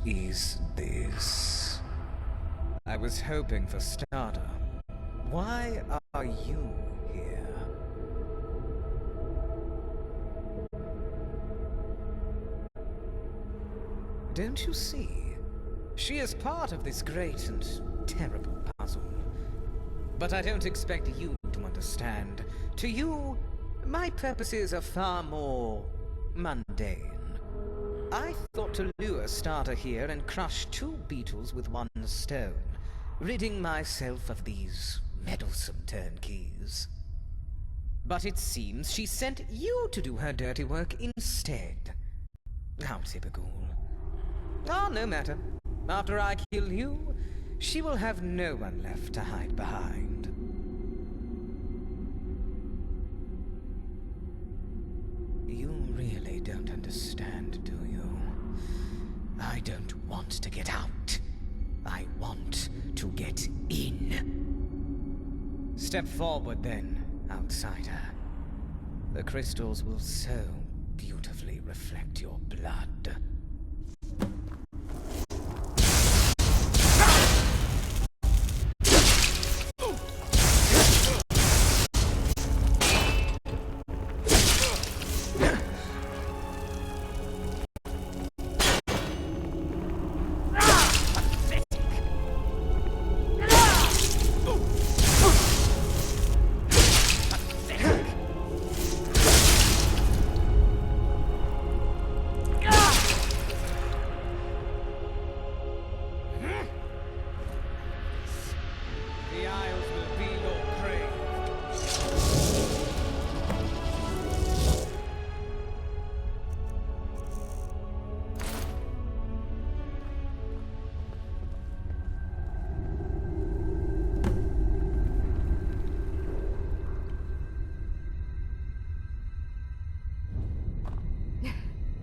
is this? I was hoping for starter. Why are you here? Don't you see? She is part of this great and terrible puzzle. But I don't expect you to understand. To you, my purposes are far more mundane. I thought to lure Starter here and crush 2 beetles with 1 stone, ridding myself of these meddlesome turnkeys. But it seems she sent you to do her dirty work instead. How typical. Ah, no matter. After I kill you, she will have no one left to hide behind. You really don't understand, do you? I don't want to get out. I want to get in. Step forward then, outsider. The crystals will so beautifully reflect your blood.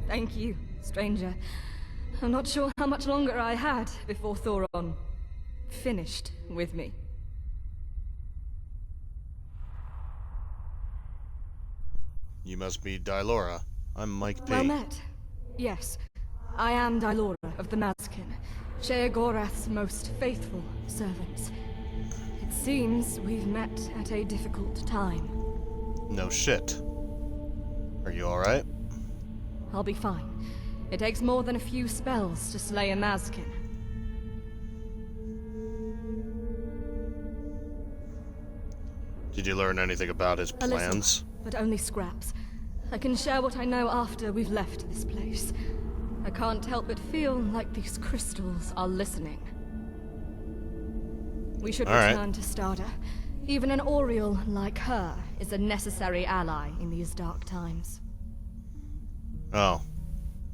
Thank you, stranger. I'm not sure how much longer I had before Thoron finished with me. You must be Dylora. I'm Mike P. Well met. Yes, I am Dylora of the Mazkin, Sheogorath's most faithful servants. It seems we've met at a difficult time. No shit. Are you alright? I'll be fine. It takes more than a few spells to slay a Mazkin. Did you learn anything about his A little, plans? but only scraps. I can share what I know after we've left this place. I can't help but feel like these crystals are listening. We should return to Starter. Even an Oriole like her is a necessary ally in these dark times. Oh.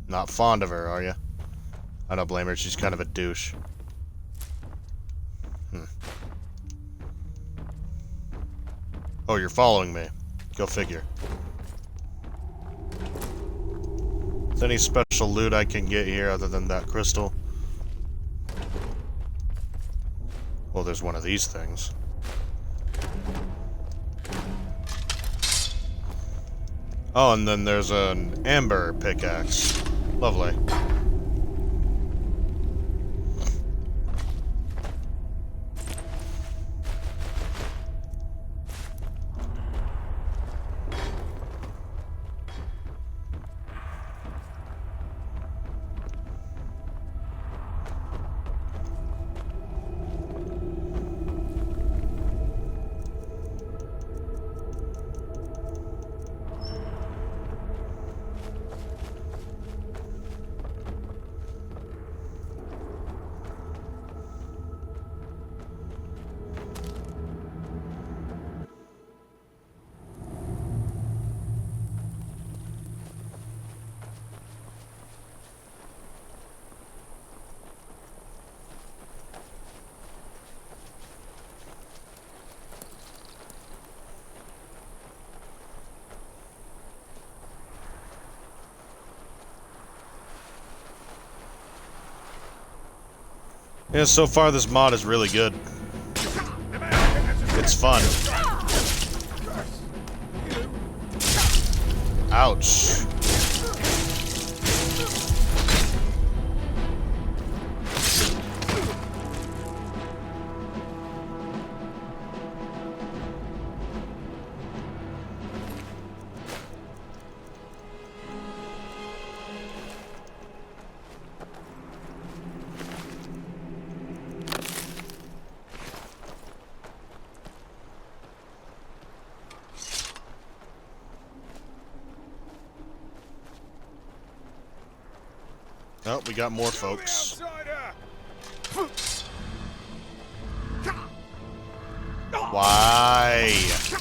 Not fond of her, are you? I don't blame her, she's kind of a douche. Oh, you're following me. Go figure. Is there any special loot I can get here other than that crystal? Well, there's one of these things. Oh, and then there's an amber pickaxe. Lovely. Yeah, so far this mod is really good. It's fun. Ouch. Oh, we got more folks. Why?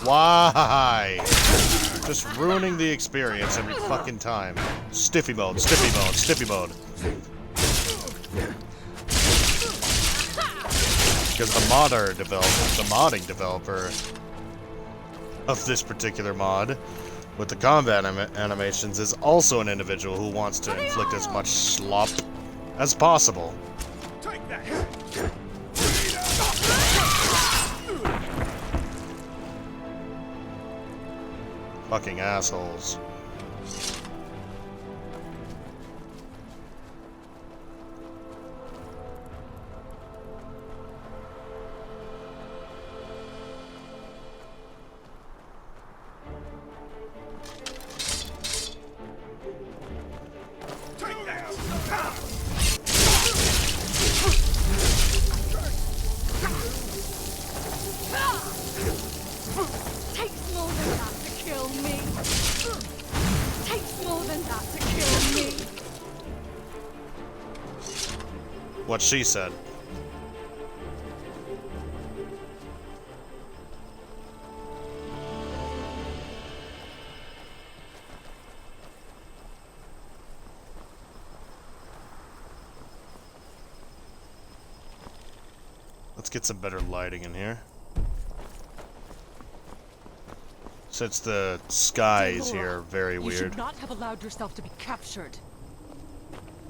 Why? Just ruining the experience every fucking time. Stiffy mode, stiffy mode, stiffy mode. Because the modding developer of this particular mod with the combat animations is also an individual who wants to inflict as much slop as possible. Take that. Fucking assholes. Take that. Takes more than that to kill me. Takes more than that to kill me. What she said. Let's get some better lighting in here. Since the skies here are very You weird. should not have allowed yourself to be captured.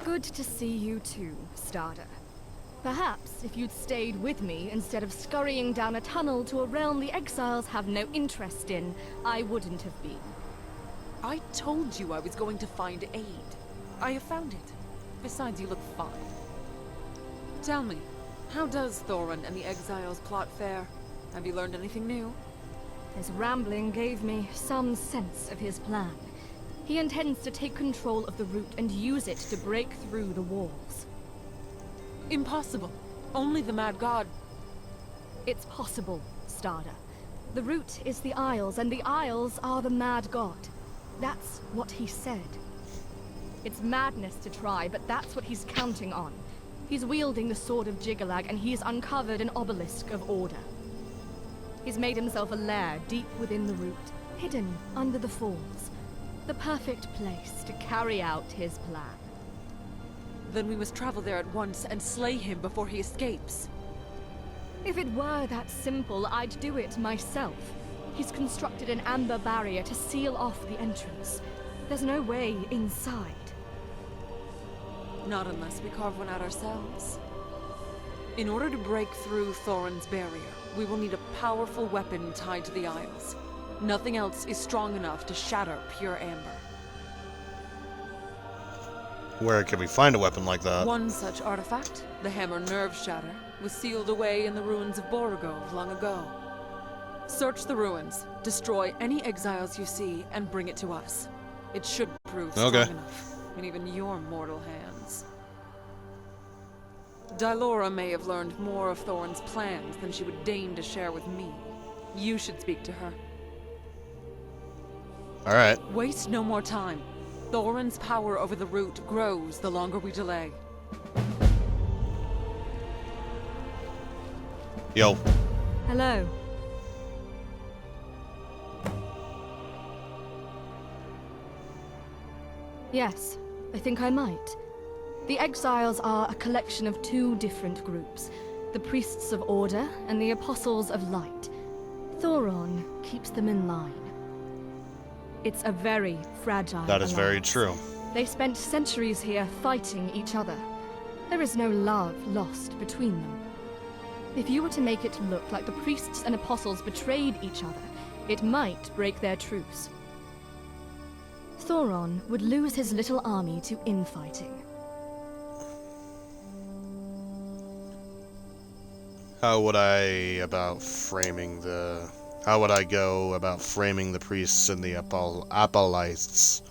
Good to see you too, Starter. Perhaps if you'd stayed with me instead of scurrying down a tunnel to a realm the exiles have no interest in, I wouldn't have been. I told you I was going to find aid. I have found it. Besides, you look fine. Tell me, how does Thoron and the exiles plot fare? Have you learned anything new? His rambling gave me some sense of his plan. He intends to take control of the route and use it to break through the walls. Impossible. Only the Mad God. It's possible, Starter. The route is the Isles, and the Isles are the Mad God. That's what he said. It's madness to try, but that's what he's counting on. He's wielding the Sword of Jiggalag, and he's uncovered an obelisk of order. He's made himself a lair deep within the root, hidden under the falls. The perfect place to carry out his plan. Then we must travel there at once and slay him before he escapes. If it were that simple, I'd do it myself. He's constructed an amber barrier to seal off the entrance. There's no way inside. Not unless we carve one out ourselves. In order to break through Thoron's barrier, we will need a powerful weapon tied to the Isles. Nothing else is strong enough to shatter pure amber. Where can we find a weapon like that? One such artifact, the Hammer Nerve Shatter, was sealed away in the ruins of Borgov long ago. Search the ruins, destroy any exiles you see, and bring it to us. It should prove strong enough in even your mortal hands. Dylora may have learned more of Thoron's plans than she would deign to share with me. You should speak to her. Alright. Waste no more time. Thoron's power over the root grows the longer we delay. Yo. Hello. Yes, I think I might. The Exiles are a collection of two different groups, the Priests of Order and the Apostles of Light. Thoron keeps them in line. It's a very fragile That is very alliance. true. They spent centuries here fighting each other. There is no love lost between them. If you were to make it look like the priests and apostles betrayed each other, it might break their truce. Thoron would lose his little army to infighting. How would I go about framing the priests and the Apollites?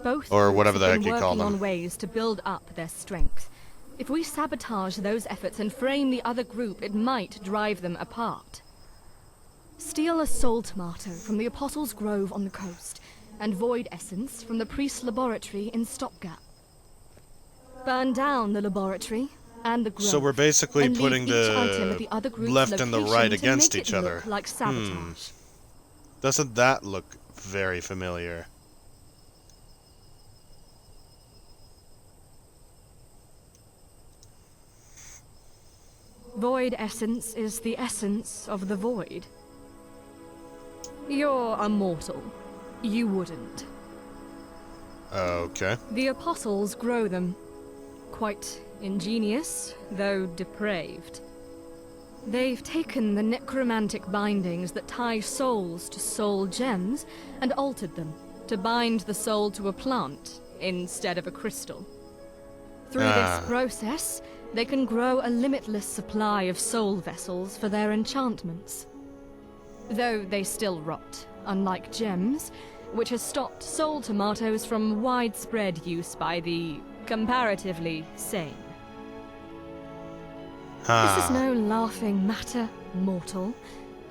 Both Or groups whatever the have heck been you call working them. on ways to build up their strength. If we sabotage those efforts and frame the other group, it might drive them apart. Steal a soul tomato from the Apostles' Grove on the coast, and void essence from the priest's laboratory in Stopgap. Burn down the laboratory and the grove. So we're basically and putting leave each item at the other group's left and the location right to against make it each other. look like sabotage. Doesn't that look very familiar? Void essence is the essence of the void. You're a mortal. You wouldn't. Okay. The apostles grow them. Quite ingenious, though depraved. They've taken the necromantic bindings that tie souls to soul gems and altered them to bind the soul to a plant instead of a crystal. Through this process, they can grow a limitless supply of soul vessels for their enchantments. Though they still rot, unlike gems, which has stopped soul tomatoes from widespread use by the comparatively sane. This is no laughing matter, mortal.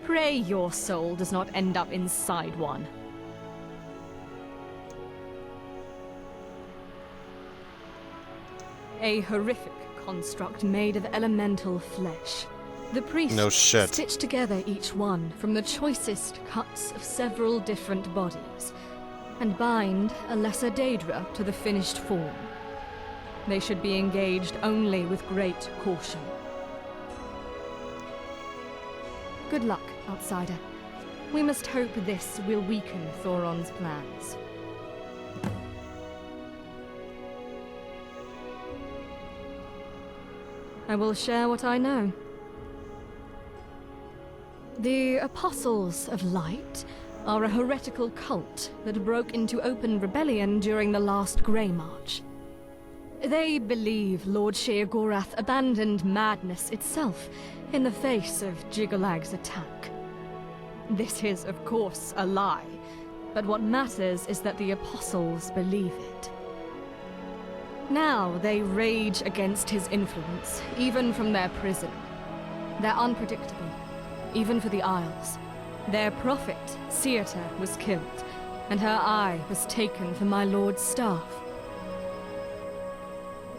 Pray your soul does not end up inside one. A horrific construct made of elemental flesh. The priests stitch together each one from the choicest cuts of several different bodies, and bind a lesser Daedra to the finished form. They should be engaged only with great caution. Good luck, outsider. We must hope this will weaken Thoron's plans. I will share what I know. The Apostles of Light are a heretical cult that broke into open rebellion during the last Grey March. They believe Lord Sheogorath abandoned madness itself in the face of Jiggalag's attack. This is, of course, a lie, but what matters is that the Apostles believe it. Now they rage against his influence, even from their prison. They're unpredictable, even for the Isles. Their prophet, Seata, was killed, and her eye was taken from my lord's staff.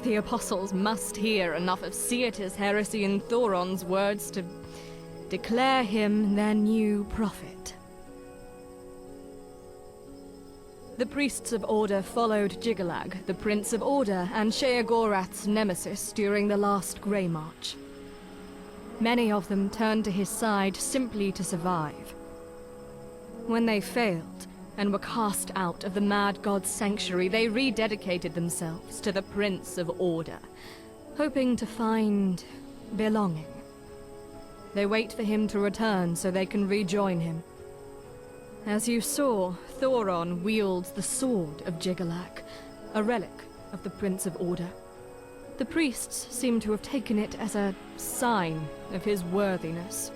The Apostles must hear enough of Seata's heresy and Thoron's words to declare him their new prophet. The priests of Order followed Jiggalag, the Prince of Order, and Sheogorath's nemesis during the last Grey March. Many of them turned to his side simply to survive. When they failed, and were cast out of the Mad God's sanctuary, they rededicated themselves to the Prince of Order, hoping to find belonging. They wait for him to return so they can rejoin him. As you saw, Thoron wields the Sword of Jiggalag, a relic of the Prince of Order. The priests seem to have taken it as a sign of his worthiness.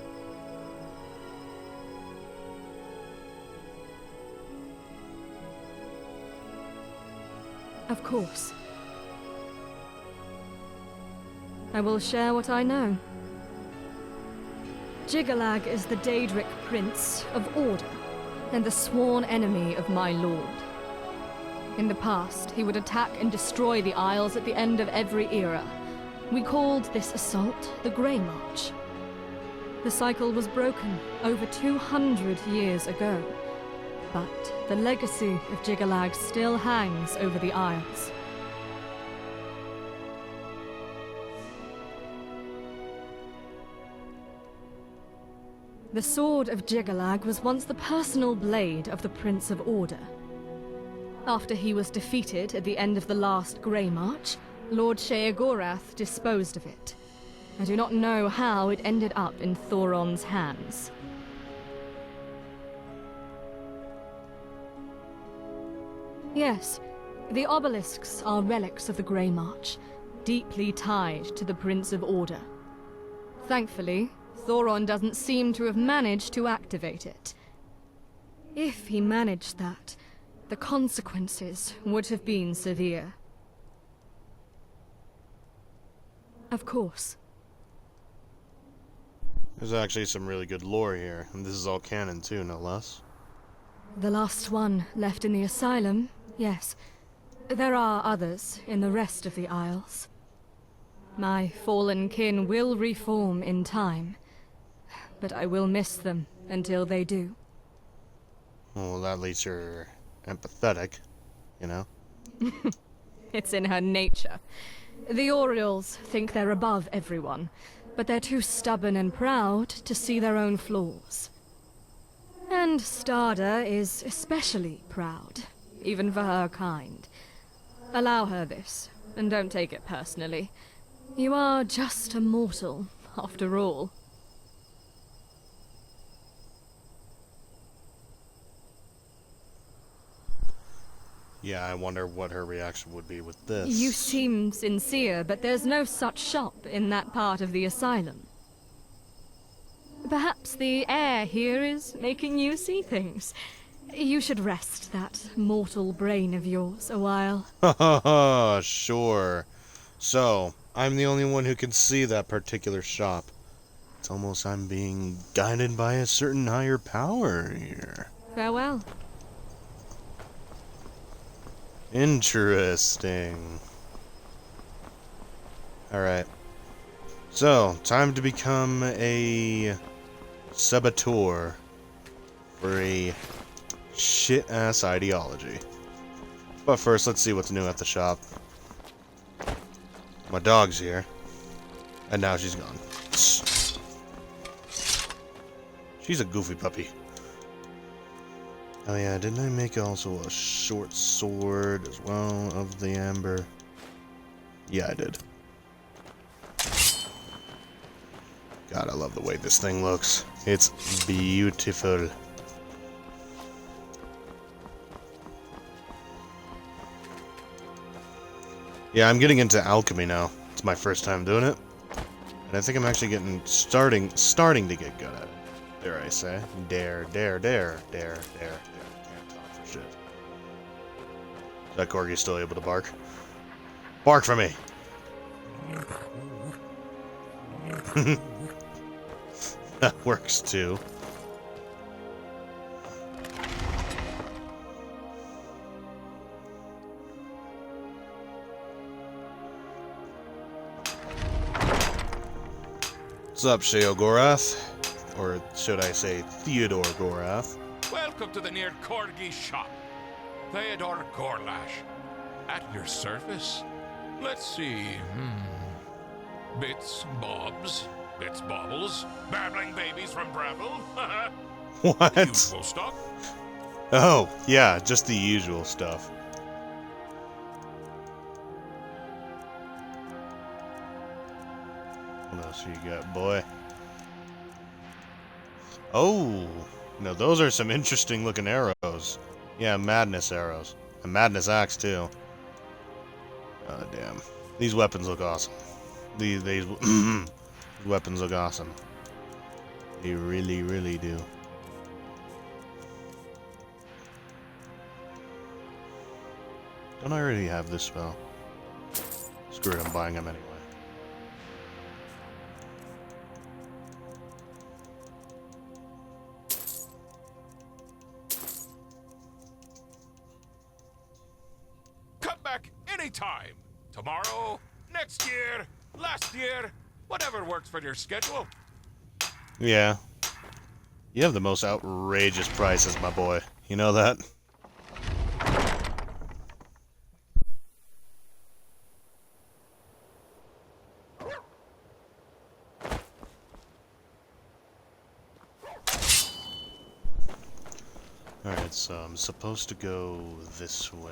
Of course. I will share what I know. Jiggalag is the Daedric Prince of Order, and the sworn enemy of my lord. In the past, he would attack and destroy the Isles at the end of every era. We called this assault the Grey March. The cycle was broken over 200 years ago, but the legacy of Jiggalag still hangs over the Isles. The Sword of Jiggalag was once the personal blade of the Prince of Order. After he was defeated at the end of the last Grey March, Lord Sheogorath disposed of it. I do not know how it ended up in Thoron's hands. Yes, the obelisks are relics of the Grey March, deeply tied to the Prince of Order. Thankfully, Thoron doesn't seem to have managed to activate it. If he managed that, the consequences would have been severe. Of course. There's actually some really good lore here, and this is all canon too, no less. The last one left in the asylum, yes. There are others in the rest of the Isles. My fallen kin will reform in time, but I will miss them until they do. Well, at least you're empathetic, you know? It's in her nature. The Orioles think they're above everyone, but they're too stubborn and proud to see their own flaws. And Starda is especially proud, even for her kind. Allow her this, and don't take it personally. You are just a mortal, after all. Yeah, I wonder what her reaction would be with this. You seem sincere, but there's no such shop in that part of the asylum. Perhaps the air here is making you see things. You should rest that mortal brain of yours a while. Haha, sure. So, I'm the only one who can see that particular shop. It's almost I'm being guided by a certain higher power here. Farewell. Interesting. Alright. So, time to become a saboteur for a shit-ass ideology. But first, let's see what's new at the shop. My dog's here. And now she's gone. She's a goofy puppy. Oh yeah, didn't I make also a short sword as well of the amber? Yeah, I did. God, I love the way this thing looks. It's beautiful. Yeah, I'm getting into alchemy now. It's my first time doing it. And I think I'm actually starting to get good at it. Dare I say. Dare. Can't talk for shit. Is that corgi still able to bark? Bark for me! That works too. What's up, Sheo Gorath? Or should I say Theodore Gorath? Welcome to the near Corgi shop. Theodore Gorlash. At your service? Let's see. Bits, bobs, bits, bobbles, babbling babies from Breville. What? Usual stuff. Oh, yeah, just the usual stuff. What else you got, boy? Oh, no, those are some interesting looking arrows. Yeah, madness arrows. A madness axe, too. Oh, damn. These weapons look awesome. These weapons look awesome. They really, really do. Don't I already have this spell? Screw it, I'm buying them anyway. Come back anytime. Tomorrow, next year, last year, whatever works for your schedule. Yeah. You have the most outrageous prices, my boy. You know that? Alright, so I'm supposed to go this way.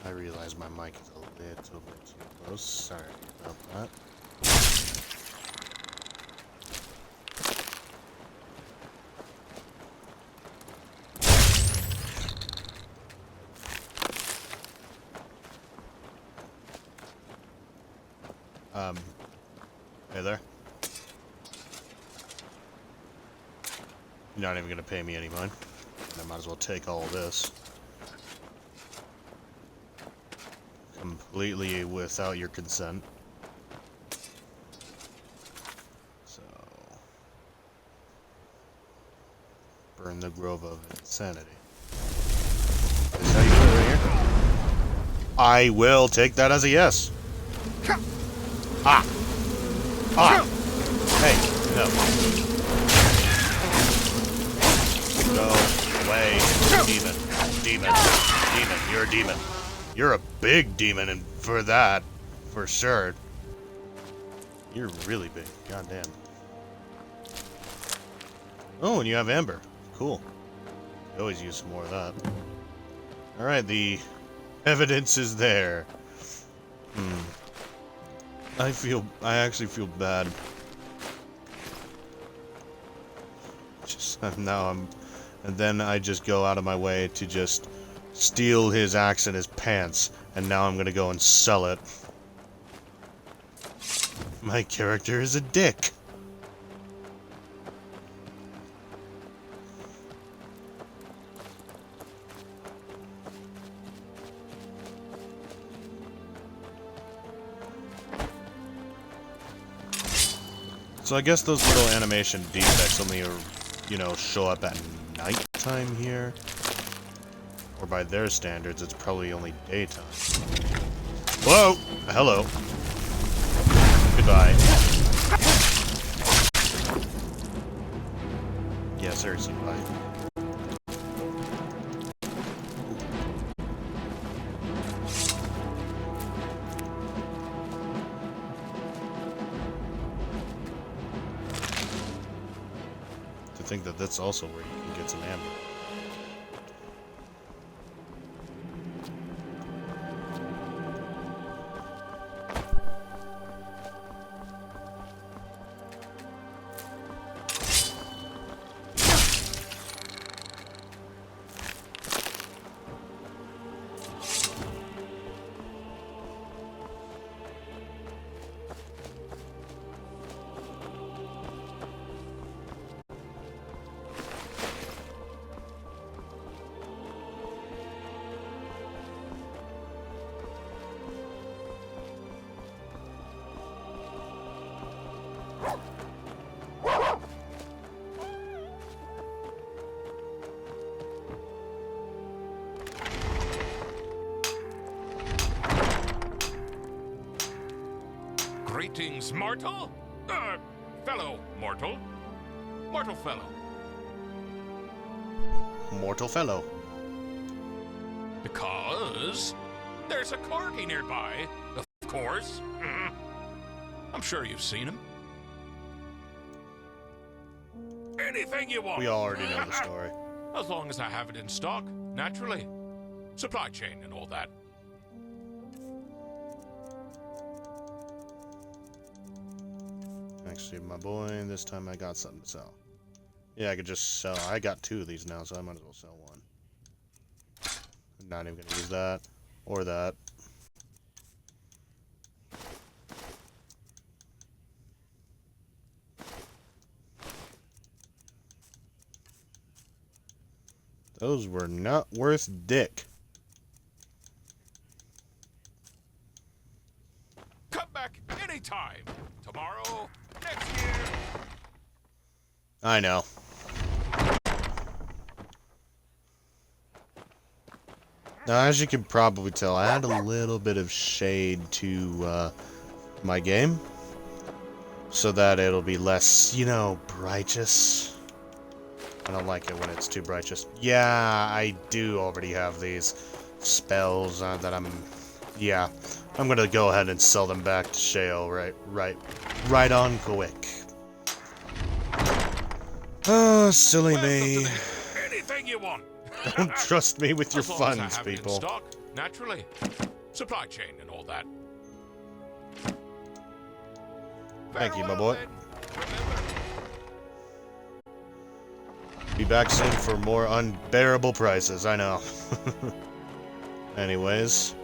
I realize my mic is a little bit too close. Sorry about that. Hey there. You're not even gonna pay me any mind. I might as well take all of this. Completely without your consent. So... burn the Grove of Insanity. Is that you over here? I will take that as a yes. Ah! Ah! Hey, no. Go away, demon. Demon. Demon. You're a demon. You're a big demon, and for that, for sure. You're really big. Goddamn. Oh, and you have amber. Cool. You always use some more of that. Alright, the evidence is there. I actually feel bad. And then I just go out of my way to just steal his axe and his pants, and now I'm gonna go and sell it. My character is a dick. So I guess those little animation defects only, you know, show up at nighttime here. Or by their standards, it's probably only daytime. Whoa! Hello. Goodbye. Yeah, seriously, bye. To think that that's also where you can get some amber. Greetings, mortal? Fellow mortal? Mortal fellow. Mortal fellow. Because there's a corgi nearby, of course. I'm sure you've seen him. Anything you want. We already know the story. As long as I have it in stock, naturally. Supply chain and all that. Actually, my boy, this time I got something to sell. Yeah, I could just sell. I got 2 of these now, so I might as well sell 1. I'm not even gonna use that or that. Those were not worth dick. Come back anytime. Tomorrow, next year. I know. Now, as you can probably tell, I add a little bit of shade to my game, so that it'll be less, you know, righteous. I don't like it when it's too righteous. Yeah, I do already have these spells that yeah, I'm gonna go ahead and sell them back to Sheo right on quick. Oh, silly me. Anything you want. Don't trust me with your As long as I funds, have it in people. stock, naturally. Supply chain and all that. Thank you, my Farewell, boy. then. Remember, Be back soon for more unbearable prices, I know. Anyways.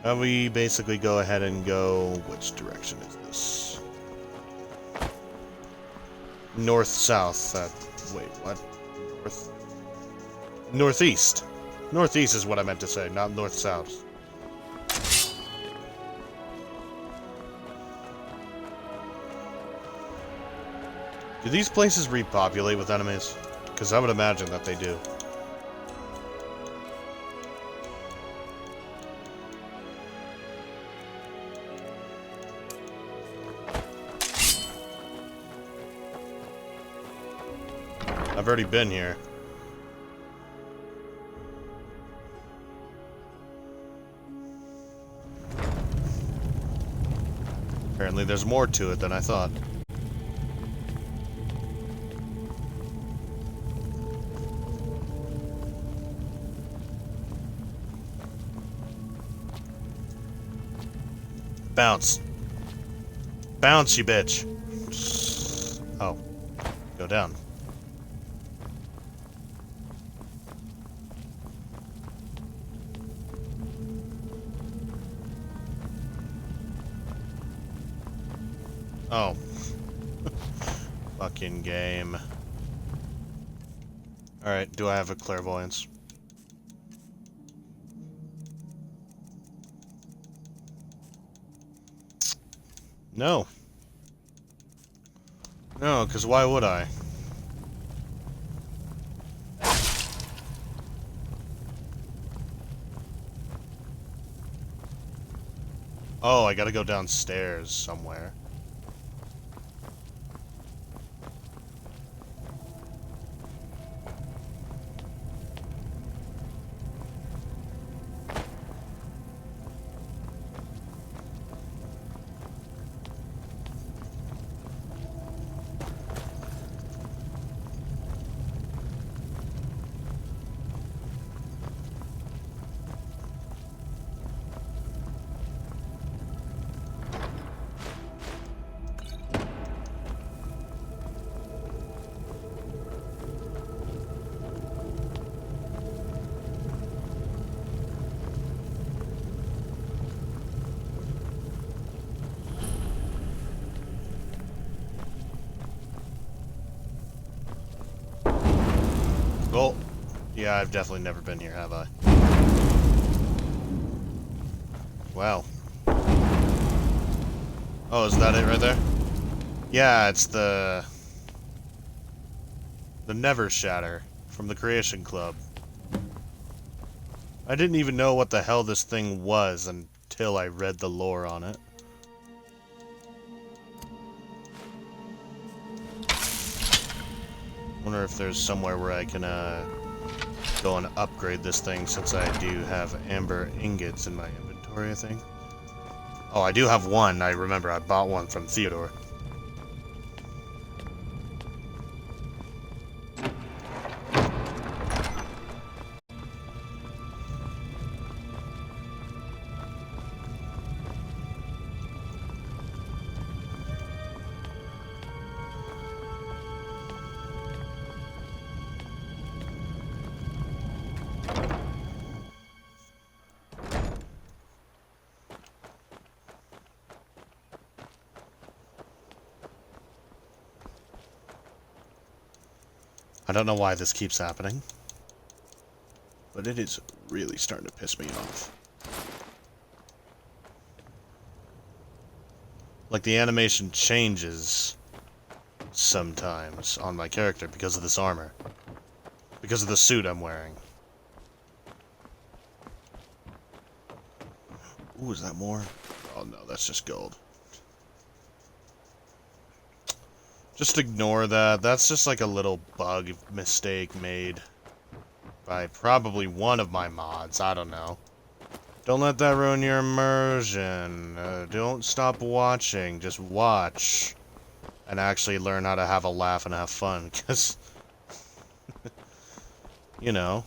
We basically go ahead and go... Which direction is this? North-south. Wait, what? North? Northeast. Northeast is what I meant to say, not north-south. Do these places repopulate with enemies? Because I would imagine that they do. I've already been here. Apparently there's more to it than I thought. Bounce. Bounce, you bitch. Oh. Go down. Oh. Fucking game. Alright, do I have a clairvoyance? No. No, because why would I? Oh, I gotta go downstairs somewhere. Oh, yeah, I've definitely never been here, have I? Wow. Oh, is that it right there? Yeah, it's the Never Shatter from the Creation Club. I didn't even know what the hell this thing was until I read the lore on it. Wonder if there's somewhere where I can go and upgrade this thing, since I do have amber ingots in my inventory, I think. Oh, I do have one. I remember I bought one from Theodore. I don't know why this keeps happening, but it is really starting to piss me off. Like, the animation changes sometimes on my character because of this armor. Because of the suit I'm wearing. Ooh, is that more? Oh no, that's just gold. Just ignore that. That's just like a little bug mistake made by probably one of my mods. I don't know. Don't let that ruin your immersion. Don't stop watching. Just watch. And actually learn how to have a laugh and have fun. Because, you know.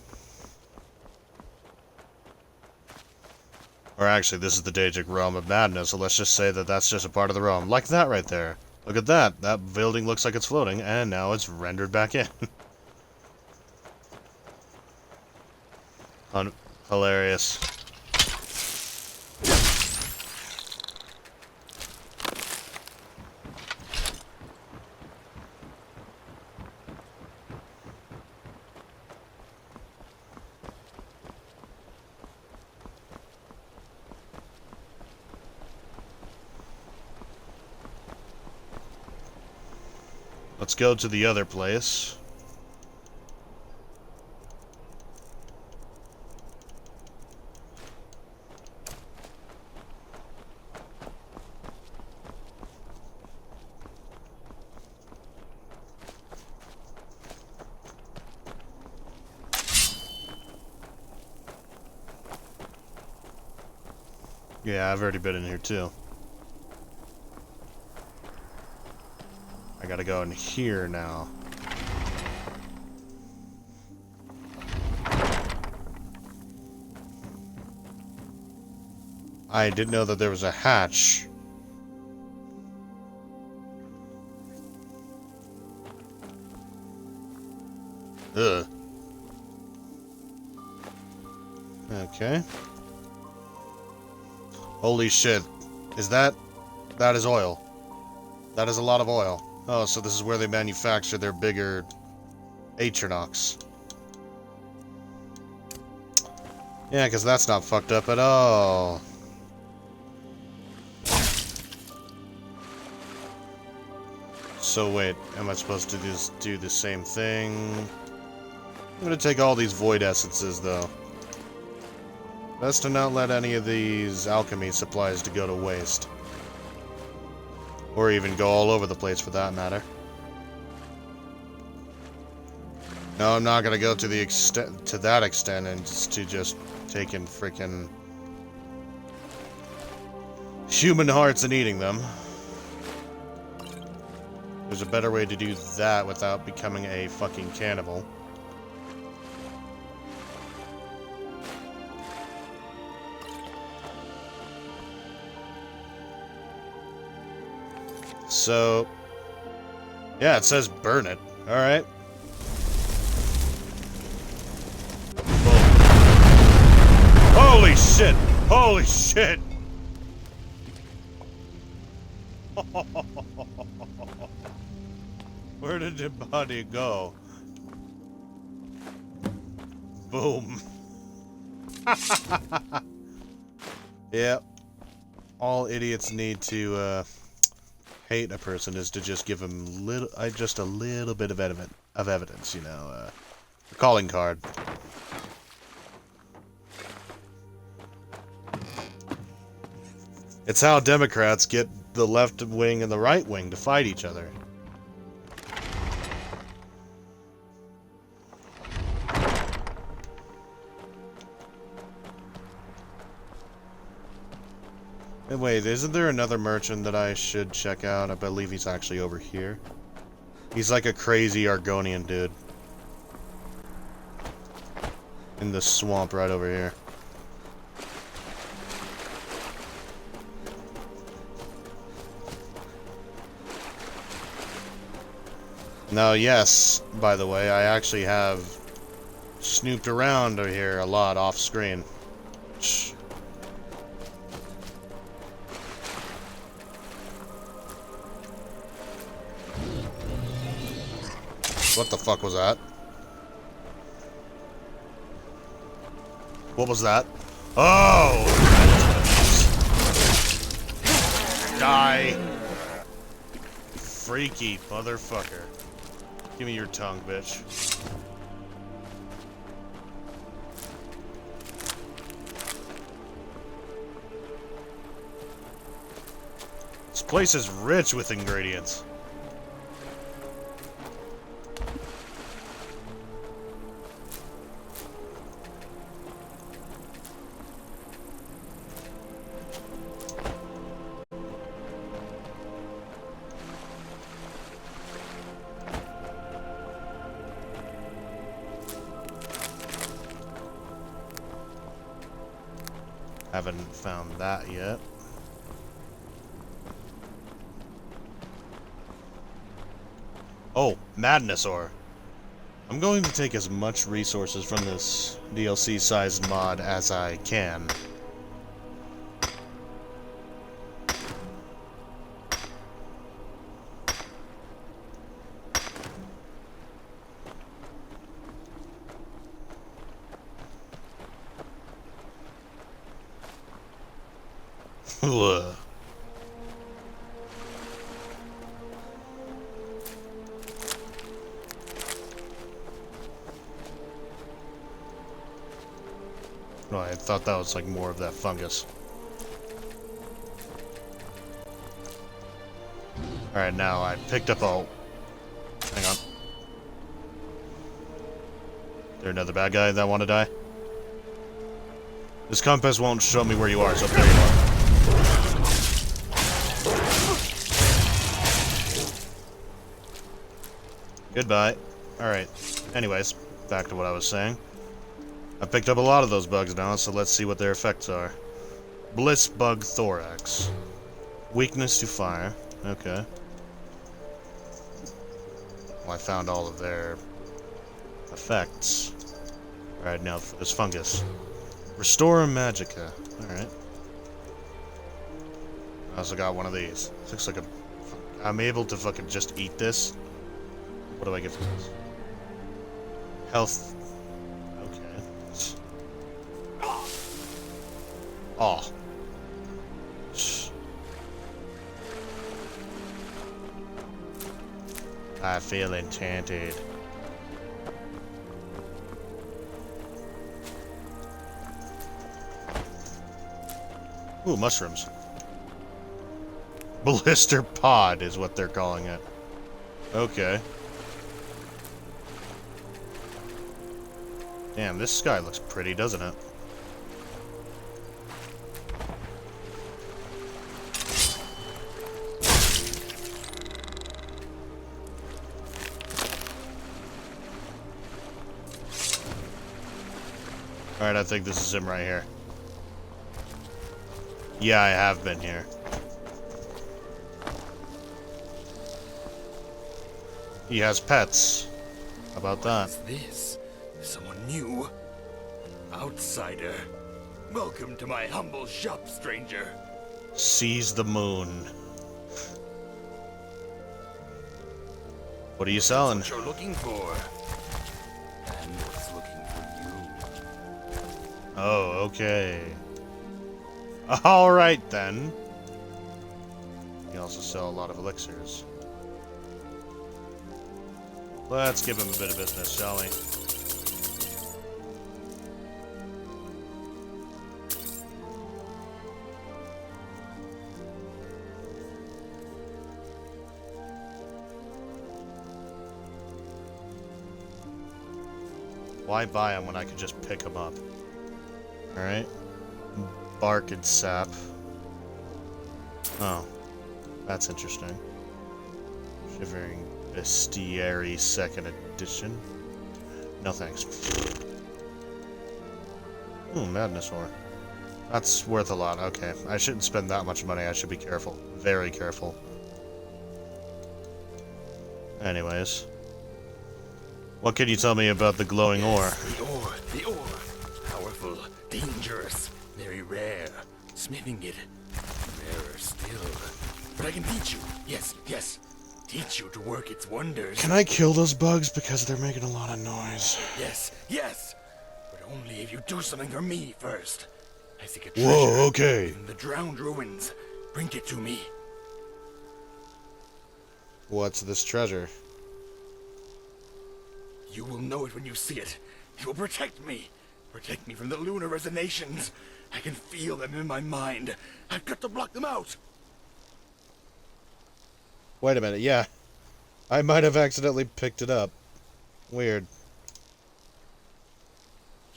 Or actually, this is the Daedric realm of madness, so let's just say that that's just a part of the realm. Like that right there. Look at that. That building looks like it's floating, and now it's rendered back in. Hilarious. Let's go to the other place. Yeah, I've already been in here too. I gotta go in here now. I didn't know that there was a hatch. Ugh. Okay. Holy shit. Is that... That is oil. That is a lot of oil. Oh, so this is where they manufacture their bigger Atronox. Yeah, because that's not fucked up at all. So wait, am I supposed to just do the same thing? I'm gonna take all these void essences, though. Best to not let any of these alchemy supplies to go to waste. Or even go all over the place, for that matter. No, I'm not gonna go to the extent, to that extent, and just taking freaking human hearts and eating them. There's a better way to do that without becoming a fucking cannibal. So, yeah, it says burn it. Alright. Holy shit! Holy shit! Where did the body go? Boom. Yep. All idiots need to hate a person is to just give them just a little bit of evidence, you know, a calling card. It's how Democrats get the left wing and the right wing to fight each other. Hey, wait, isn't there another merchant that I should check out? I believe he's actually over here. He's like a crazy Argonian dude. In the swamp right over here. Now, yes, by the way, I actually have snooped around over here a lot off screen. Shh. What the fuck was that? What was that? Oh! Die! Freaky motherfucker. Give me your tongue, bitch. This place is rich with ingredients. Haven't found that yet. Oh, Madness Ore. I'm going to take as much resources from this DLC-sized mod as I can. Ugh. Oh, I thought that was like more of that fungus. Alright, now I picked up a... Hang on. Is there another bad guy that want to die? This compass won't show me where you are, so there you are. Goodbye. Alright. Anyways, back to what I was saying. I picked up a lot of those bugs now, so let's see what their effects are. Bliss Bug Thorax. Weakness to fire. Okay. Well, I found all of their effects. Alright, now there's fungus. Restore Magica. Alright. I also got one of these. Looks like a... I'm able to fucking just eat this. What do I get from this? Health. Okay. Oh. I feel enchanted. Ooh, mushrooms. Blister pod is what they're calling it. Okay. Damn, this sky looks pretty, doesn't it? Alright, I think this is him right here. Yeah, I have been here. He has pets. How about that? What is this? Someone new? Outsider. Welcome to my humble shop, stranger. Seize the moon. What are you selling? That's what you're looking for. And what's looking for you. Oh, okay. Alright then. You also sell a lot of elixirs. Let's give him a bit of business, shall we? Why buy them when I could just pick them up? Alright. Bark and sap. Oh. That's interesting. Shivering Bestiary 2nd edition. No thanks. Ooh, madness ore. That's worth a lot. Okay. I shouldn't spend that much money. I should be careful. Very careful. Anyways. What can you tell me about the glowing ore? The ore. Powerful, dangerous, very rare. Smithing it, rarer still. But I can teach you. Yes. Teach you to work its wonders. Can I kill those bugs because they're making a lot of noise? Yes. But only if you do something for me first. I seek a treasure. Whoa, okay. In the drowned ruins. Bring it to me. What's this treasure? You will know it when you see it. It will protect me. Protect me from the lunar resonations. I can feel them in my mind. I've got to block them out. Wait a minute, yeah. I might have accidentally picked it up. Weird.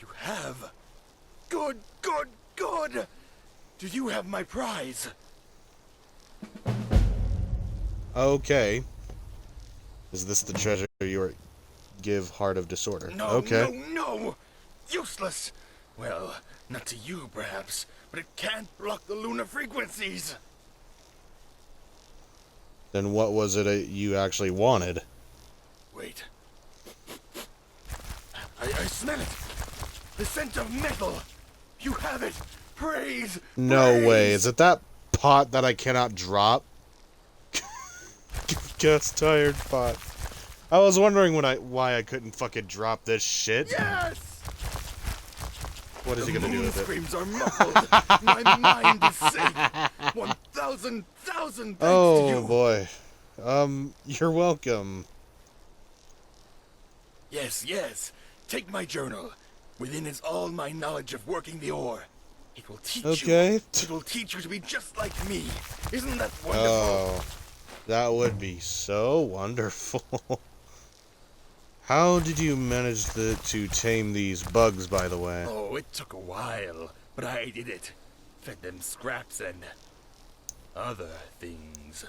You have? Good. Do you have my prize? Okay. Is this the treasure you give Heart of Disorder? No, okay. no! Useless! Well, not to you, perhaps, but it can't block the lunar frequencies! Then what was it you actually wanted? Wait. I smell it! The scent of metal! You have it! Praise! No praise! way. Is it that pot that I cannot drop? Gas tired pot. I was wondering why I couldn't fucking drop this shit. Yes! What is he gonna do with it? Screams are muffled. My mind is safe. 1,000 thanks to you. Oh boy. You're welcome. Yes. Take my journal. Within is all my knowledge of working the ore. It will teach you. Okay. It will teach you to be just like me. Isn't that wonderful? Oh, that would be so wonderful. How did you manage to tame these bugs, by the way? Oh, it took a while, but I did it. Fed them scraps and other things.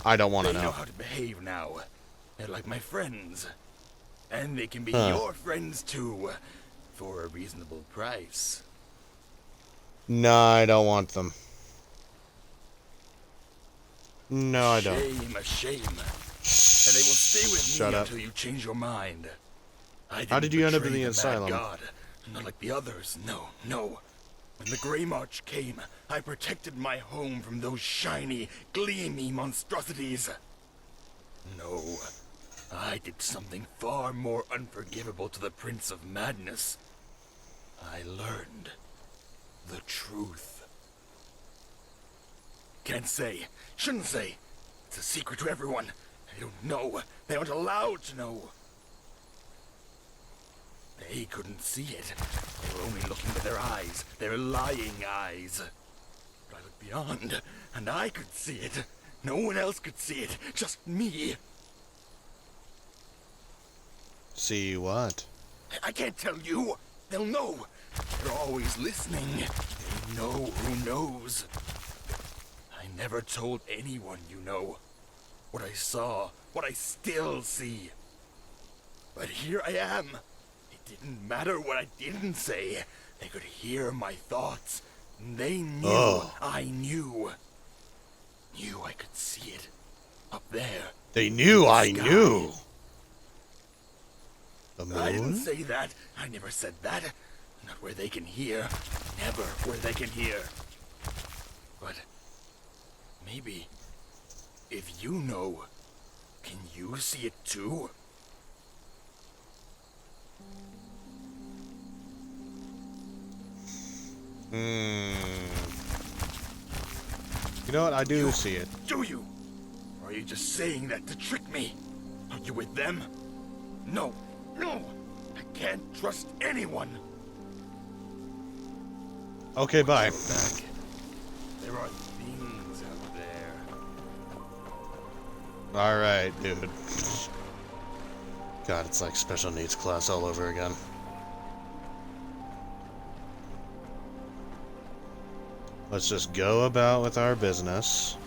I don't want They to know know. how to behave now. They're like my friends. And they can be your friends too, for a reasonable price. No, I don't want them. No, I don't. A shame. And they will stay with Shut me up. until you change your mind. How did you end up in betray the mad asylum? God, not like the others. No, no. When the Grey March came, I protected my home from those shiny, gleamy monstrosities. No, I did something far more unforgivable to the Prince of Madness. I learned the truth. Can't say, shouldn't say. It's a secret to everyone. They don't know. They aren't allowed to know. They couldn't see it. They were only looking with their eyes, their lying eyes. But I looked beyond, and I could see it. No one else could see it, just me. See what? I can't tell you. They'll know. They're always listening. They know who knows. I never told anyone, you know. What I saw, what I still see. But here I am. It didn't matter what I didn't say. They could hear my thoughts. They knew I knew. Knew I could see it. Up there. They knew I Sky. knew. The I didn't moon? say that. I never said that. Not where they can hear. Never where they can hear. But maybe if you know, can you see it too? You know what? I do see it. Do you? Or are you just saying that to trick me? Are you with them? No, no! I can't trust anyone! Okay, bye. Go back. There are things out there. Alright, dude. God, it's like special needs class all over again. Let's just go about with our business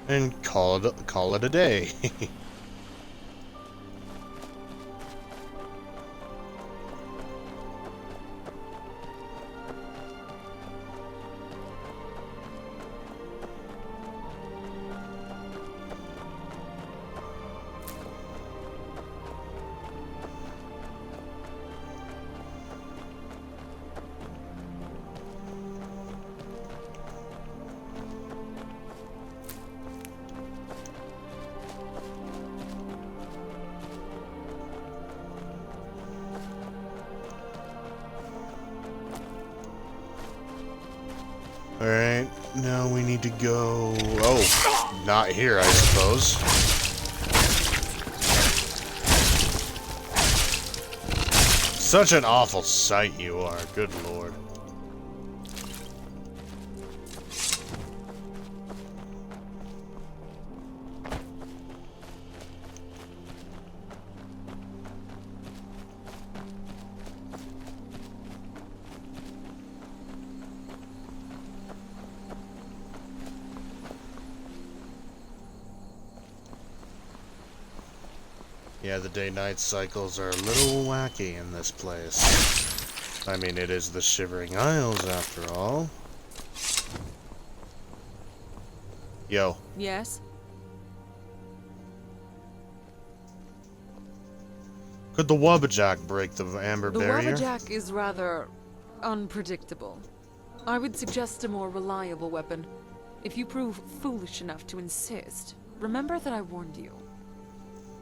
and call it a day. Alright, now we need to go... Oh, not here, I suppose. Such an awful sight you are, good lord. Yeah, the day-night cycles are a little wacky in this place. I mean, it is the Shivering Isles, after all. Yo. Yes? Could the Wabbajack break the amber The barrier? Wabbajack is rather unpredictable. I would suggest a more reliable weapon. If you prove foolish enough to insist, remember that I warned you.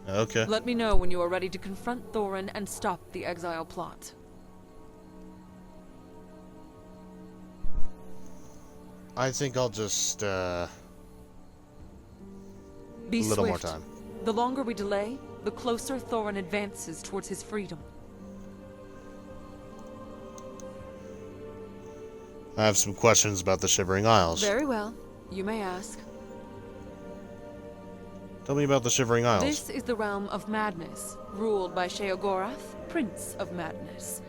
Okay. Let me know when you are ready to confront Thoron and stop the exile plot. I think I'll just, Be a little more swift. time. The longer we delay, the closer Thoron advances towards his freedom. I have some questions about the Shivering Isles. Very well. You may ask. Tell me about the Shivering Isles. This is the realm of madness, ruled by Sheogorath, Prince of Madness.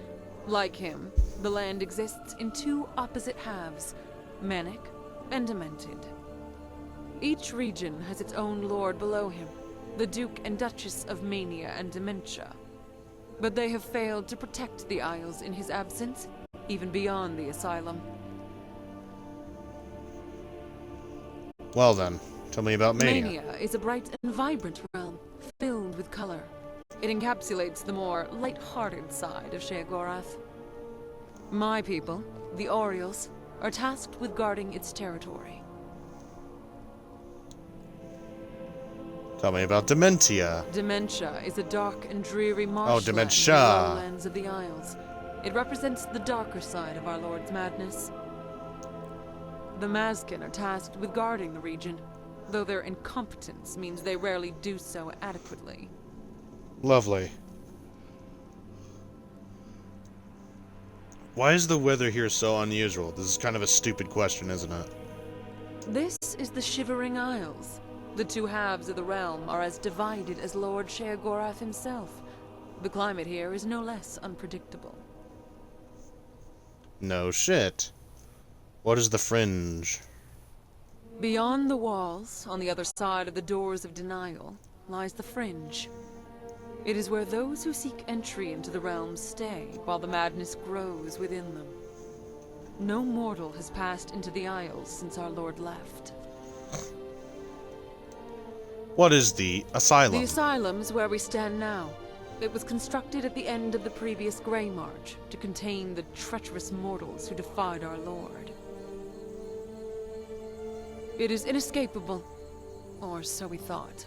Like him, the land exists in two opposite halves, manic and demented. Each region has its own lord below him, the Duke and Duchess of Mania and Dementia. But they have failed to protect the Isles in his absence, even beyond the asylum. Well then, tell me about Mania. Mania is a bright and vibrant realm, filled with color. It encapsulates the more light-hearted side of Sheogorath. My people, the Orioles, are tasked with guarding its territory. Tell me about Dementia. Dementia is a dark and dreary marshland in Dementia. the lowlands of the Isles. It represents the darker side of our Lord's madness. The Mazkin are tasked with guarding the region, though their incompetence means they rarely do so adequately. Lovely. Why is the weather here so unusual? This is kind of a stupid question, isn't it? This is the Shivering Isles. The two halves of the realm are as divided as Lord Sheogorath himself. The climate here is no less unpredictable. No shit. What is the Fringe? Beyond the walls, on the other side of the doors of denial, lies the Fringe. It is where those who seek entry into the realm stay, while the madness grows within them. No mortal has passed into the Isles since our Lord left. What is the Asylum? The Asylum is where we stand now. It was constructed at the end of the previous Grey March to contain the treacherous mortals who defied our Lord. It is inescapable, or so we thought.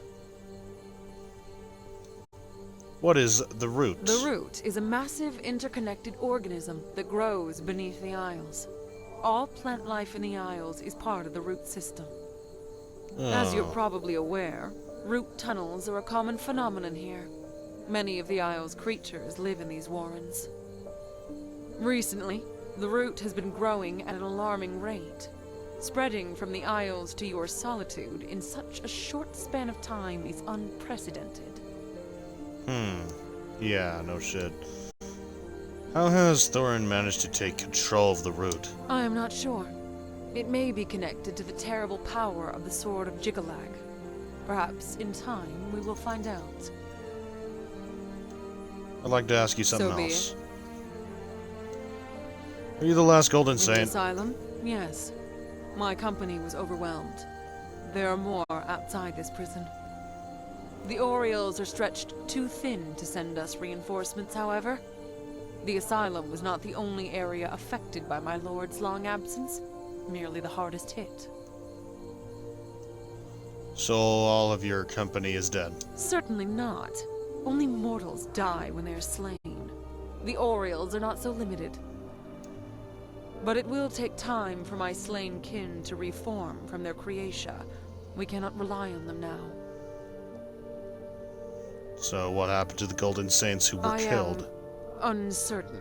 What is the Root? The Root is a massive interconnected organism that grows beneath the Isles. All plant life in the Isles is part of the root system. As you're probably aware, root tunnels are a common phenomenon here. Many of the Isles' creatures live in these warrens. Recently, the root has been growing at an alarming rate. Spreading from the Isles to your solitude in such a short span of time is unprecedented. Yeah, no shit. How has Thoron managed to take control of the Root? I am not sure. It may be connected to the terrible power of the Sword of Jigalag. Perhaps, in time, we will find out. I'd like to ask you something So be else. Are you the last Golden In the Saint? asylum? Yes. My company was overwhelmed. There are more outside this prison. The Orioles are stretched too thin to send us reinforcements, however. The asylum was not the only area affected by my lord's long absence, merely the hardest hit. So all of your company is dead? Certainly not. Only mortals die when they are slain. The Orioles are not so limited. But it will take time for my slain kin to reform from their creatia. We cannot rely on them now. So what happened to the Golden Saints who were killed? I am uncertain.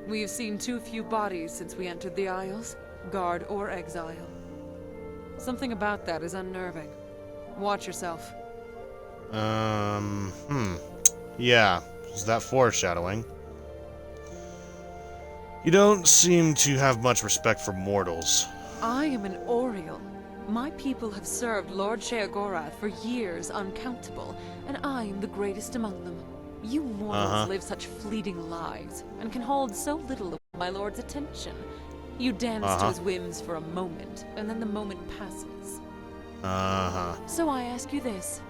We have seen too few bodies since we entered the Isles, guard or exile. Something about that is unnerving. Watch yourself. Yeah, is that foreshadowing? You don't seem to have much respect for mortals. I am an Oriole. My people have served Lord Sheogorath for years uncountable, and I am the greatest among them. You mortals live such fleeting lives, and can hold so little of my lord's attention. You dance to his whims for a moment, and then the moment passes. So I ask you this.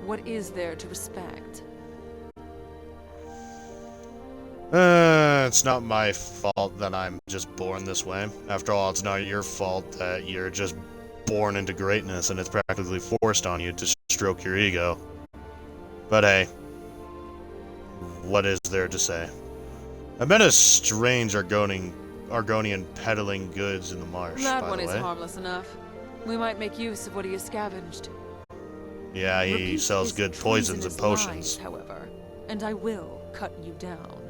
What is there to respect? It's not my fault that I'm just born this way. After all, it's not your fault that you're just born into greatness and it's practically forced on you to stroke your ego. But hey, what is there to say? I met a strange Argonian peddling goods in the marsh, That by one the is way. harmless enough. We might make use of what he has scavenged. Yeah, he Repeat sells his good poisons and treasonous potions. lies, however, and I will cut you down.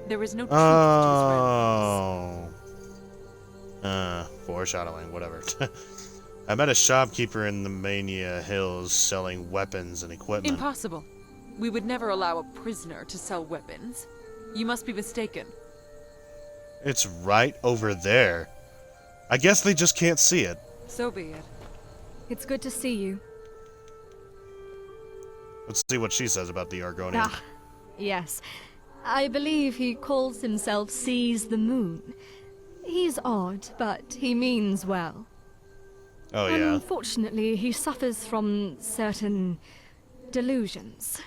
There is no truth to his rants. Foreshadowing, whatever. I met a shopkeeper in the Mania Hills selling weapons and equipment. Impossible. We would never allow a prisoner to sell weapons. You must be mistaken. It's right over there. I guess they just can't see it. So be it. It's good to see you. Let's see what she says about the Argonian. Ah, yes. I believe he calls himself Seize the Moon. He's odd, but he means well. Oh, yeah. Unfortunately, he suffers from certain delusions.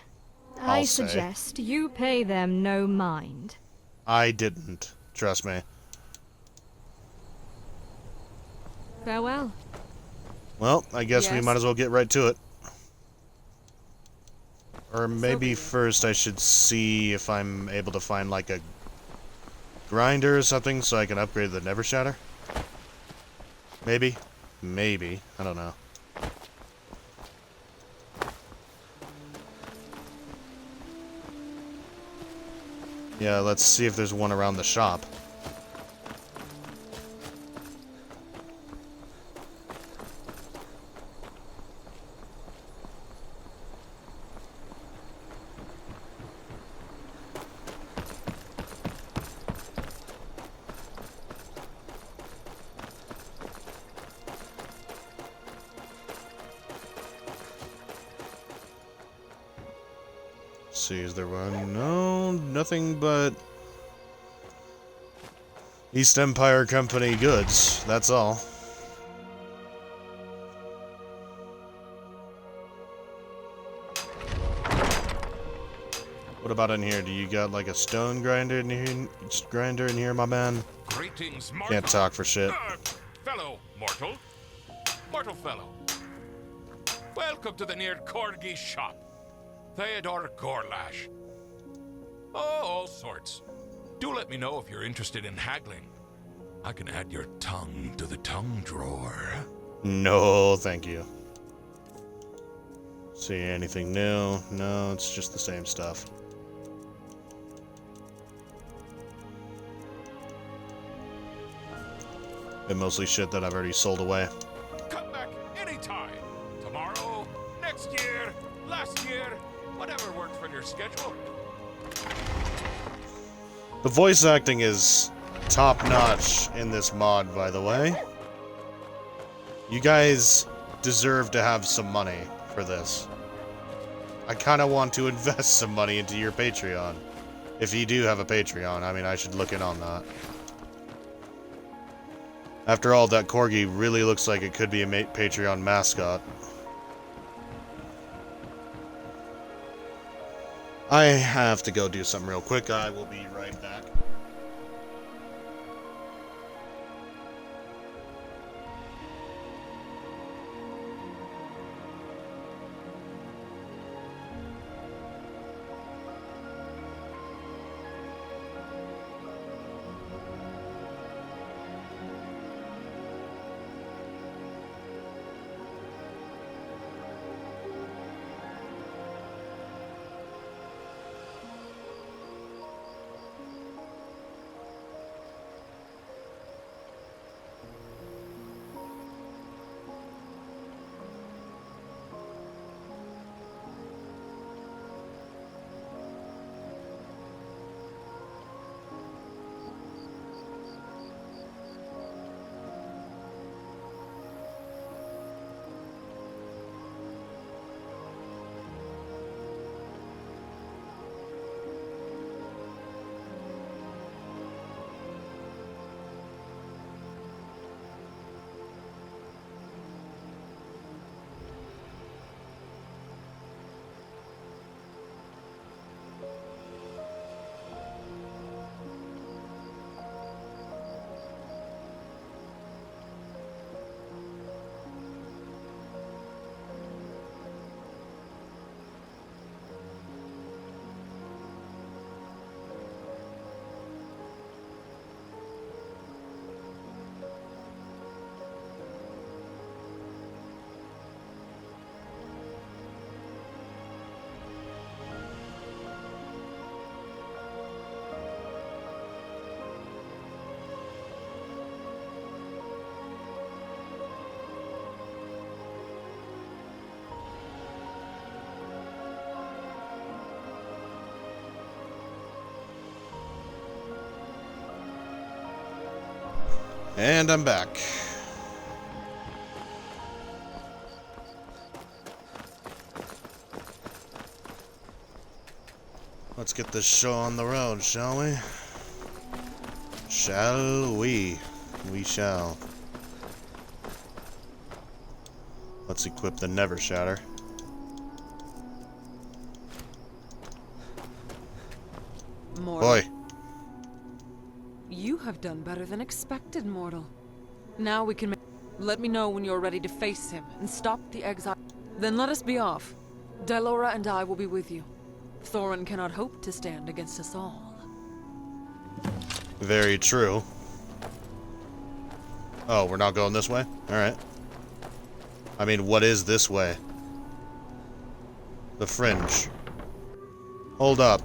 I I'll say. suggest you pay them no mind. I didn't. Trust me. Farewell. Well, I guess we Yes? might as well get right to it. Or maybe first I should see if I'm able to find, like, a grinder or something so I can upgrade the Never Shatter. Maybe. Maybe. I don't know. Yeah, let's see if there's one around the shop. See, is there one? No, nothing but East Empire Company goods. That's all. What about in here? Do you got like a stone grinder in here, my man? Greetings, mortal. Can't talk for shit. Fellow mortal. Mortal fellow. Welcome to the near Corgi shop. Theodore Gorlash. Oh, all sorts. Do let me know if you're interested in haggling. I can add your tongue to the tongue drawer. No, thank you. See anything new? No, it's just the same stuff. And mostly shit that I've already sold away. Come back anytime. Tomorrow, next year, last year, whatever works for your schedule. The voice acting is top-notch in this mod, by the way. You guys deserve to have some money for this. I kind of want to invest some money into your Patreon. If you do have a Patreon, I mean, I should look in on that. After all, that Corgi really looks like it could be a Patreon mascot. I have to go do something real quick. I will be right back. And I'm back. Let's get this show on the road, shall we? Shall we? We shall. Let's equip the Never Shatter. Mortal. Boy. You have done better than expected, mortal. Now we can let me know when you're ready to face him and stop the exile. Then let us be off. Dylora and I will be with you. Thoron cannot hope to stand against us all. Very true. Oh, we're not going this way? Alright. I mean, what is this way? The Fringe. Hold up.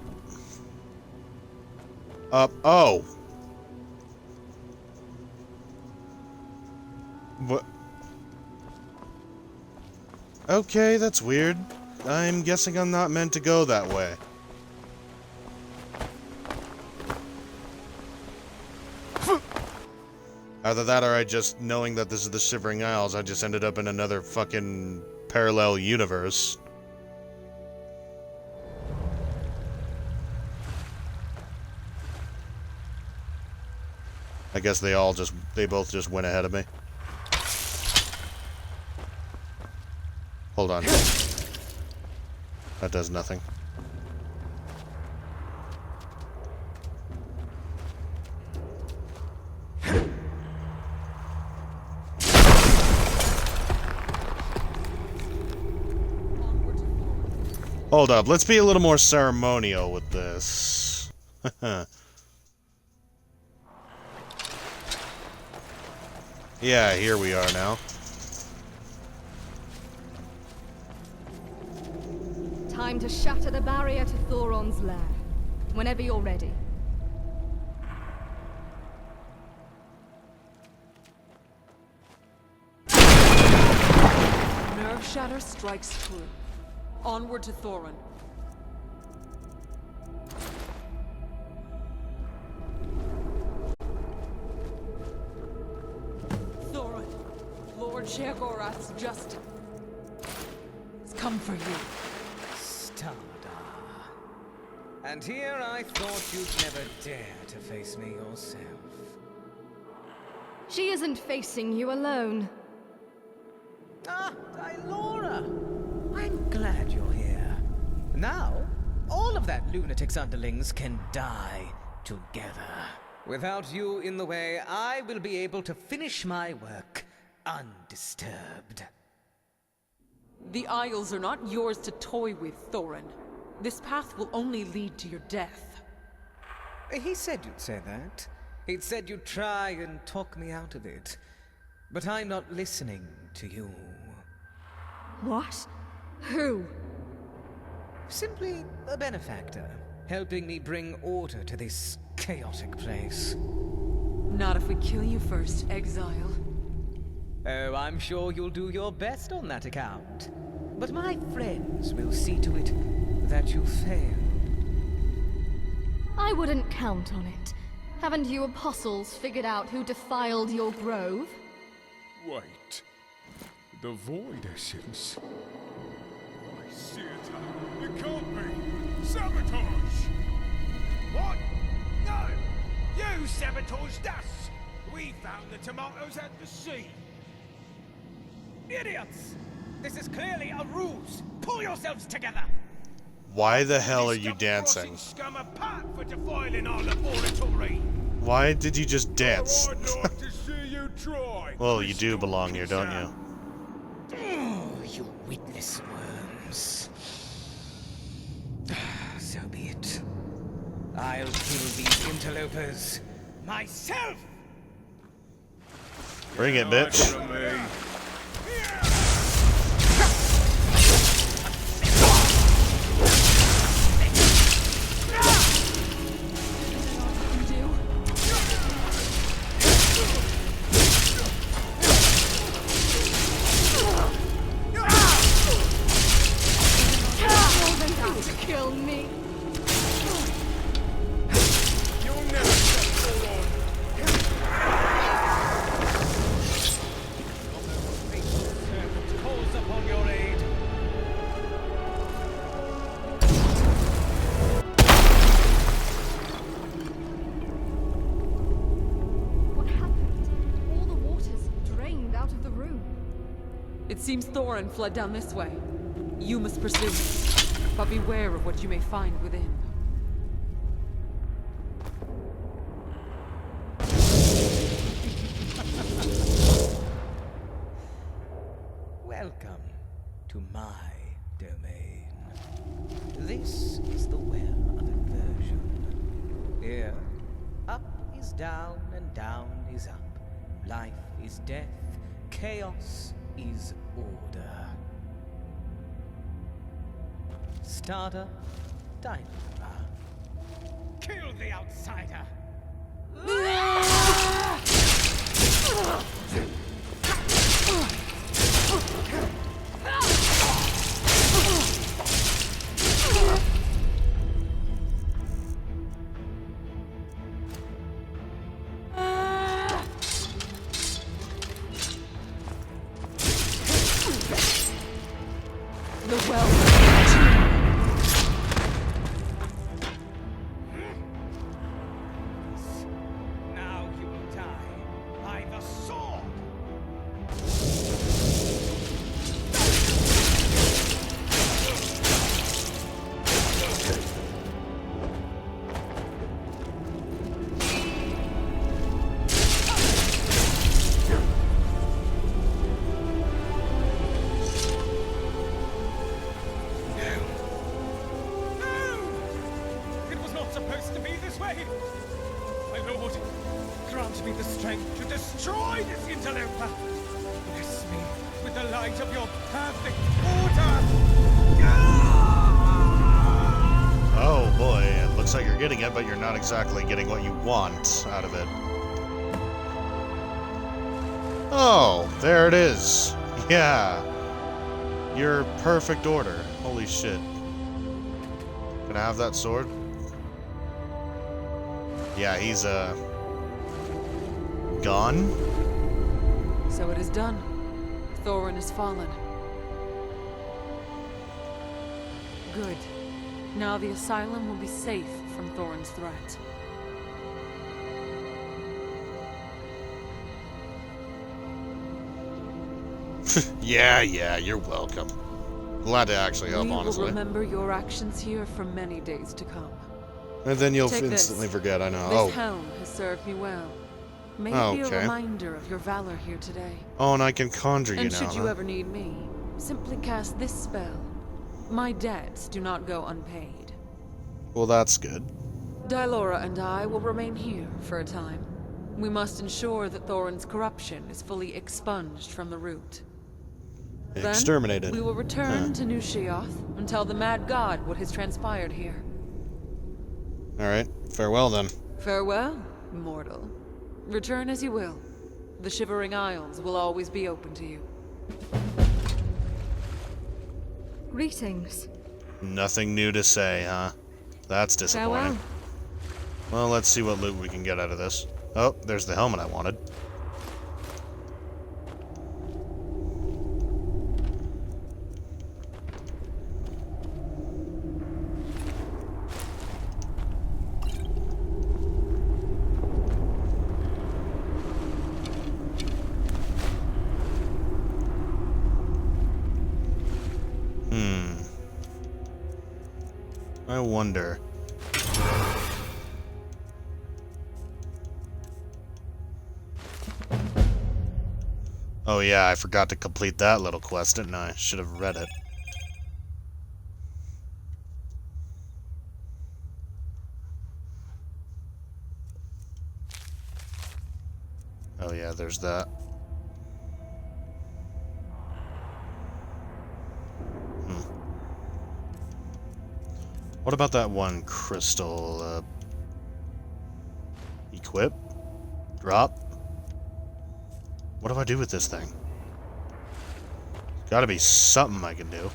Oh! What? Okay, that's weird. I'm guessing I'm not meant to go that way. Either that or I just, knowing that this is the Shivering Isles, I just ended up in another fucking parallel universe. I guess they both just went ahead of me. Hold on. That does nothing. Hold up, let's be a little more ceremonial with this. Yeah, here we are now. Time to shatter the barrier to Thoron's lair. Whenever you're ready. Nerve Shatter strikes true. Onward to Thoron. Thoron, Lord Sheogorath's justice has come for you. Stada. And here I thought you'd never dare to face me yourself. She isn't facing you alone. Ah, Dylora! I'm glad you're here. Now, all of that lunatic's underlings can die together. Without you in the way, I will be able to finish my work undisturbed. The Isles are not yours to toy with, Thoron. This path will only lead to your death. He said you'd say that. He'd said you'd try and talk me out of it. But I'm not listening to you. What? Who? Simply a benefactor, helping me bring order to this chaotic place. Not if we kill you first, exile. Oh, I'm sure you'll do your best on that account. But my friends will see to it that you fail. I wouldn't count on it. Haven't you apostles figured out who defiled your grove? Wait. The Void Essence? I see it. It can't be. Sabotage! What? No! You sabotaged us! We found the tomatoes at the sea! Idiots! This is clearly a ruse! Pull yourselves together! Why the hell are This you dancing? scum apart for defiling our laboratory! Why did you just dance? I'd like to see you try. Well, you do belong here, don't you? Oh, you witless worms. So be it. I'll kill these interlopers myself! Bring it, bitch. From me. Kill me. You'll never stop Thoron! seems Thoron fled down this way. You must pursue him, but beware of what you may find within. Welcome to my domain. This is the well of inversion. Here, up is down and down is up. Life is death, chaos is order. Starter, Dynamite. Kill the outsider! The well. Now you will die by the sword! Supposed to be this way. My lord, grant me the strength to destroy this interloper. Bless me with the light of your perfect order. Oh boy, it looks like you're getting it, but you're not exactly getting what you want out of it. Oh, there it is. Yeah. Your perfect order. Holy shit. Can I have that sword? Yeah, he's, gone? So it is done. Thoron has fallen. Good. Now the asylum will be safe from Thoron's threat. Yeah, you're welcome. Glad to actually help, honestly. We will remember your actions here for many days to come. And then you'll Take instantly this. forget, I know. This helm has served me well. May it be Okay. a reminder of your valor here today. Oh, and I can conjure you And now, should you huh? ever need me, simply cast this spell. My debts do not go unpaid. Well, that's good. Dylora and I will remain here for a time. We must ensure that Thoron's corruption is fully expunged from the root. Then, Exterminated. we will return to New Sheoth and tell the Mad God what has transpired here. Alright, farewell then. Farewell, mortal. Return as you will. The Shivering Isles will always be open to you. Greetings. Nothing new to say, huh? That's disappointing. Farewell. Well, let's see what loot we can get out of this. Oh, there's the helmet I wanted. I wonder. Oh yeah, I forgot to complete that little quest, didn't I? Should have read it. Oh yeah, there's that. What about that one crystal, equip? Drop? What do I do with this thing? Gotta be something I can do.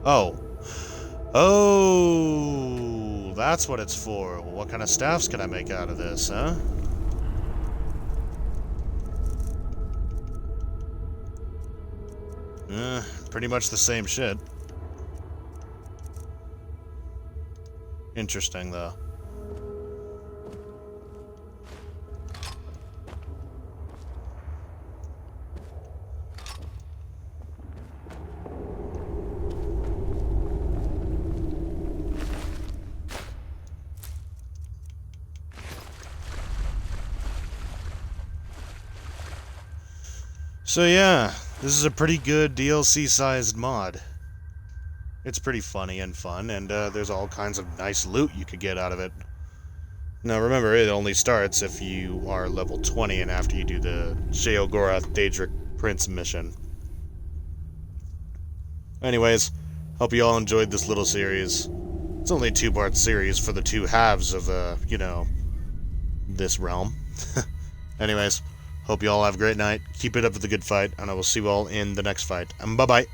Oh. Oh, that's what it's for. Well, what kind of staffs can I make out of this, huh? Pretty much the same shit. Interesting, though. So yeah, this is a pretty good DLC-sized mod. It's pretty funny and fun, and there's all kinds of nice loot you could get out of it. Now remember, it only starts if you are level 20 and after you do the Sheogorath Daedric Prince mission. Anyways, hope you all enjoyed this little series. It's only a 2-part series for the 2 halves of, you know, this realm. Anyways, hope you all have a great night. Keep it up with the good fight, and I will see you all in the next fight. Bye-bye.